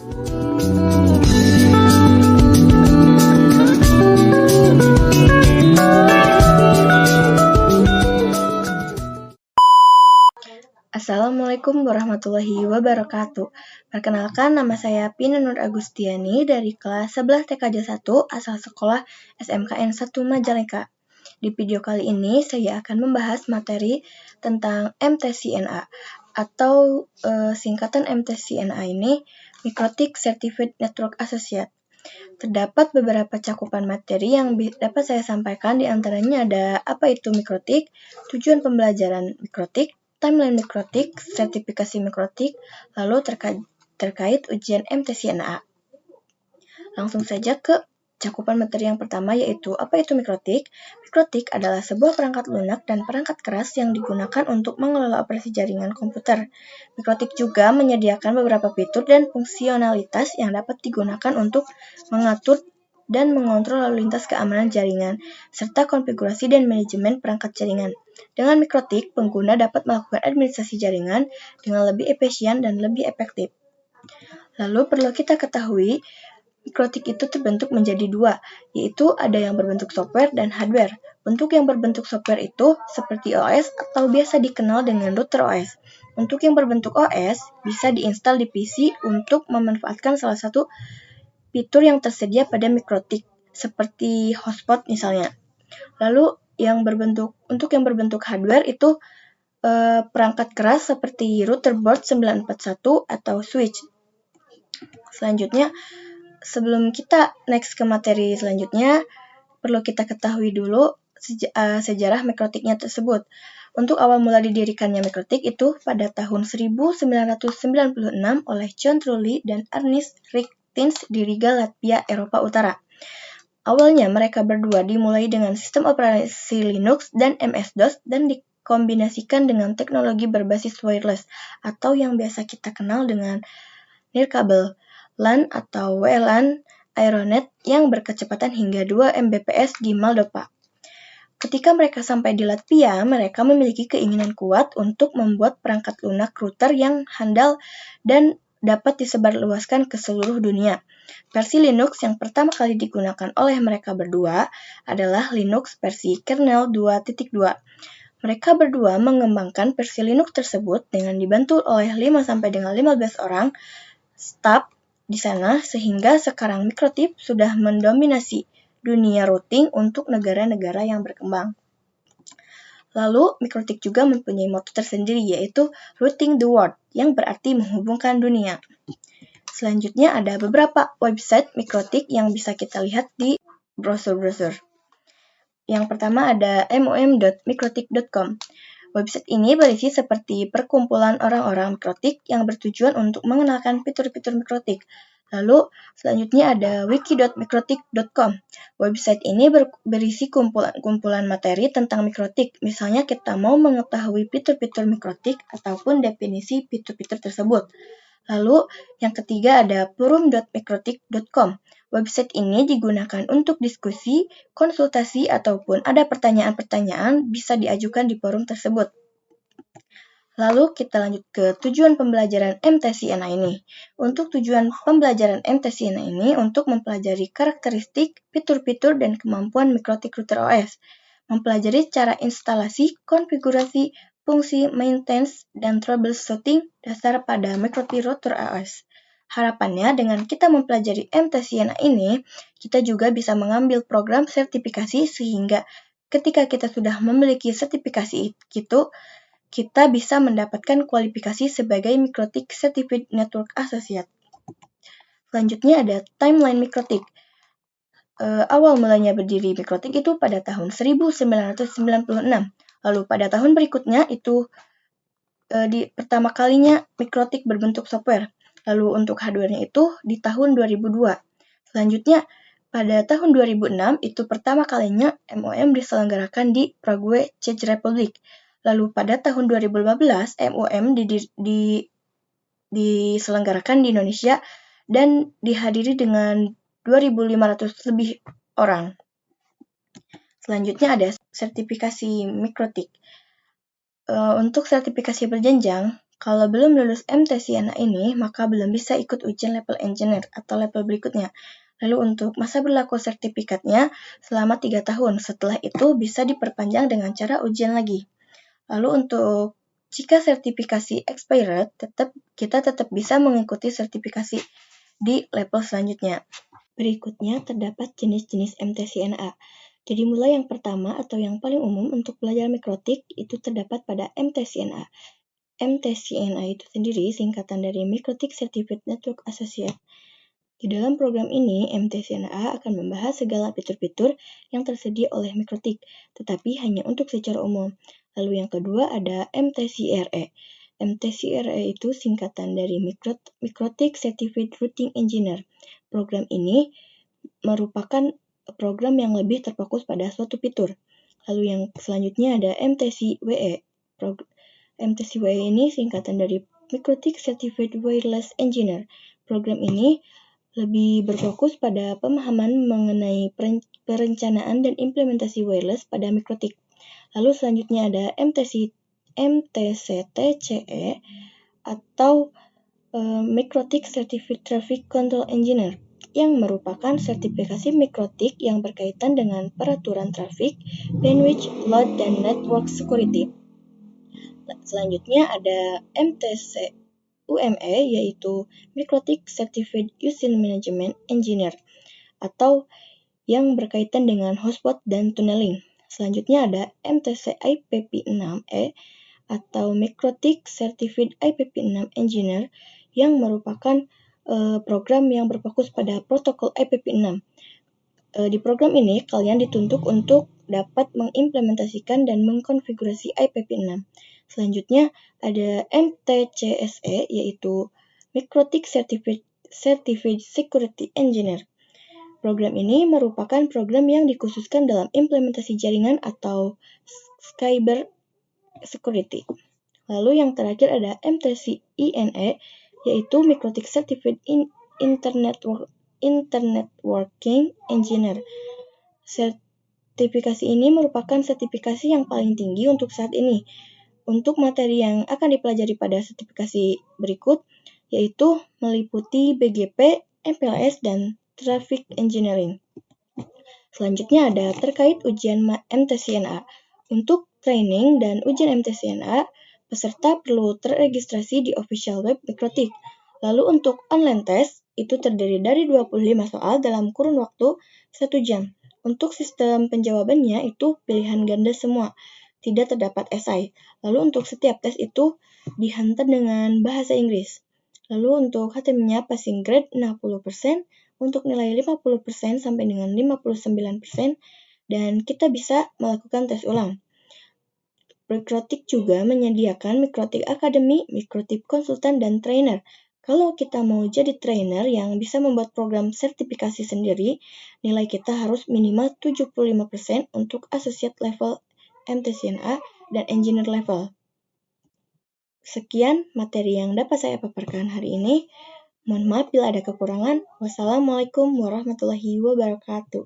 Assalamualaikum warahmatullahi wabarakatuh. Perkenalkan, nama saya Pina Nur Agustiani dari kelas 11 TKJ 1 asal sekolah SMKN 1 Majalengka. Di video kali ini saya akan membahas materi tentang MTCNA atau singkatan MTCNA ini Mikrotik Certified Network Associate. Terdapat beberapa cakupan materi yang dapat saya sampaikan, di antaranya ada apa itu mikrotik, tujuan pembelajaran mikrotik, timeline mikrotik, sertifikasi mikrotik, lalu terkait ujian MTCNA. Langsung saja ke cakupan materi yang pertama, yaitu apa itu mikrotik. Mikrotik adalah sebuah perangkat lunak dan perangkat keras yang digunakan untuk mengelola operasi jaringan komputer. Mikrotik juga menyediakan beberapa fitur dan fungsionalitas yang dapat digunakan untuk mengatur dan mengontrol lalu lintas keamanan jaringan, serta konfigurasi dan manajemen perangkat jaringan. Dengan mikrotik, pengguna dapat melakukan administrasi jaringan dengan lebih efisien dan lebih efektif. Lalu perlu kita ketahui, mikrotik itu terbentuk menjadi dua, yaitu ada yang berbentuk software dan hardware. Bentuk yang berbentuk software itu seperti OS atau biasa dikenal dengan router OS. Untuk yang berbentuk OS bisa diinstal di PC untuk memanfaatkan salah satu fitur yang tersedia pada mikrotik, seperti hotspot misalnya. Lalu untuk yang berbentuk hardware itu perangkat keras seperti router board 941 atau switch. Selanjutnya, sebelum kita next ke materi selanjutnya, perlu kita ketahui dulu sejarah mikrotiknya tersebut. Untuk awal mula didirikannya mikrotik itu pada tahun 1996 oleh John Trulli dan Ernest Richtins di Riga, Latvia, Eropa Utara. Awalnya mereka berdua dimulai dengan sistem operasi Linux dan MS-DOS dan dikombinasikan dengan teknologi berbasis wireless atau yang biasa kita kenal dengan nirkabel, LAN atau WLAN Aeronet yang berkecepatan hingga 2 Mbps di Moldova. Ketika mereka sampai di Latvia, mereka memiliki keinginan kuat untuk membuat perangkat lunak router yang handal dan dapat disebarluaskan ke seluruh dunia. Versi Linux yang pertama kali digunakan oleh mereka berdua adalah Linux versi kernel 2.2. Mereka berdua mengembangkan versi Linux tersebut dengan dibantu oleh 5-15 orang staf di sana, sehingga sekarang mikrotik sudah mendominasi dunia routing untuk negara-negara yang berkembang. Lalu, mikrotik juga mempunyai moto tersendiri, yaitu Routing the World, yang berarti menghubungkan dunia. Selanjutnya ada beberapa website mikrotik yang bisa kita lihat di browser-browser. Yang pertama ada mom.mikrotik.com. Website ini berisi seperti perkumpulan orang-orang mikrotik yang bertujuan untuk mengenalkan fitur-fitur mikrotik. Lalu, selanjutnya ada wiki.mikrotik.com. Website ini berisi kumpulan materi tentang mikrotik. Misalnya kita mau mengetahui fitur-fitur mikrotik ataupun definisi fitur-fitur tersebut. Lalu, yang ketiga ada forum.mikrotik.com. Website ini digunakan untuk diskusi, konsultasi, ataupun ada pertanyaan-pertanyaan bisa diajukan di forum tersebut. Lalu kita lanjut ke tujuan pembelajaran MTCNA ini. Untuk tujuan pembelajaran MTCNA ini untuk mempelajari karakteristik, fitur-fitur, dan kemampuan mikrotik router OS. Mempelajari cara instalasi, konfigurasi, fungsi, maintenance, dan troubleshooting dasar pada mikrotik router OS. Harapannya dengan kita mempelajari MTCNA ini, kita juga bisa mengambil program sertifikasi sehingga ketika kita sudah memiliki sertifikasi itu, kita bisa mendapatkan kualifikasi sebagai Mikrotik Certified Network Associate. Selanjutnya ada timeline Mikrotik. Awal mulanya berdiri Mikrotik itu pada tahun 1996. Lalu pada tahun berikutnya itu di pertama kalinya Mikrotik berbentuk software. Lalu untuk hardware-nya itu di tahun 2002. Selanjutnya pada tahun 2006 itu pertama kalinya MOM diselenggarakan di Prague, Czech Republic. Lalu pada tahun 2015 MOM diselenggarakan di Indonesia dan dihadiri dengan 2.500 lebih orang. Selanjutnya ada sertifikasi mikrotik. Untuk sertifikasi berjenjang, Kalau belum lulus MTCNA ini, maka belum bisa ikut ujian level engineer atau level berikutnya. Lalu untuk masa berlaku sertifikatnya selama 3 tahun. Setelah itu bisa diperpanjang dengan cara ujian lagi. Lalu untuk jika sertifikasi expired, kita tetap bisa mengikuti sertifikasi di level selanjutnya. Berikutnya terdapat jenis-jenis MTCNA. Jadi mulai yang pertama atau yang paling umum untuk belajar mikrotik itu terdapat pada MTCNA. MTCNA itu sendiri singkatan dari Mikrotik Certified Network Associate. Di dalam program ini, MTCNA akan membahas segala fitur-fitur yang tersedia oleh Mikrotik, tetapi hanya untuk secara umum. Lalu yang kedua ada MTCRE. MTCRE itu singkatan dari Mikrotik Certified Routing Engineer. Program ini merupakan program yang lebih terfokus pada suatu fitur. Lalu yang selanjutnya ada MTCWE. MTCWE ini singkatan dari Mikrotik Certified Wireless Engineer. Program ini lebih berfokus pada pemahaman mengenai perencanaan dan implementasi wireless pada mikrotik. Lalu selanjutnya ada MTCTCE atau Mikrotik Certified Traffic Control Engineer yang merupakan sertifikasi mikrotik yang berkaitan dengan peraturan trafik, bandwidth, load, dan network security. Selanjutnya ada MTCUME yaitu Mikrotik Certified User Management Engineer atau yang berkaitan dengan hotspot dan tunneling. Selanjutnya ada MTCIPP6E atau Mikrotik Certified IPP6 Engineer yang merupakan program yang berfokus pada protokol IPP6. Di program ini kalian dituntut untuk dapat mengimplementasikan dan mengkonfigurasi IPP6. Selanjutnya ada MTCSE yaitu Mikrotik Certified Security Engineer. Program ini merupakan program yang dikhususkan dalam implementasi jaringan atau cyber security. Lalu yang terakhir ada MTCINE yaitu Mikrotik Certified Internet Working Engineer. Sertifikasi ini merupakan sertifikasi yang paling tinggi untuk saat ini. Untuk materi yang akan dipelajari pada sertifikasi berikut, yaitu meliputi BGP, MPLS, dan Traffic Engineering. Selanjutnya ada terkait ujian MTCNA. Untuk training dan ujian MTCNA, peserta perlu terregistrasi di official web Mikrotik. Lalu untuk online test, itu terdiri dari 25 soal dalam kurun waktu 1 jam. Untuk sistem penjawabannya itu pilihan ganda semua. Tidak terdapat esai. Lalu untuk setiap tes itu dihantar dengan bahasa Inggris. Lalu untuk HTML-nya passing grade 60%, untuk nilai 50% sampai dengan 59%, dan kita bisa melakukan tes ulang. Mikrotik juga menyediakan Mikrotik Academy, Mikrotik Konsultan, dan Trainer. Kalau kita mau jadi trainer yang bisa membuat program sertifikasi sendiri, nilai kita harus minimal 75% untuk associate level MTCNA dan engineer level. Sekian materi yang dapat saya paparkan hari ini. Mohon maaf bila ada kekurangan. Wassalamualaikum warahmatullahi wabarakatuh.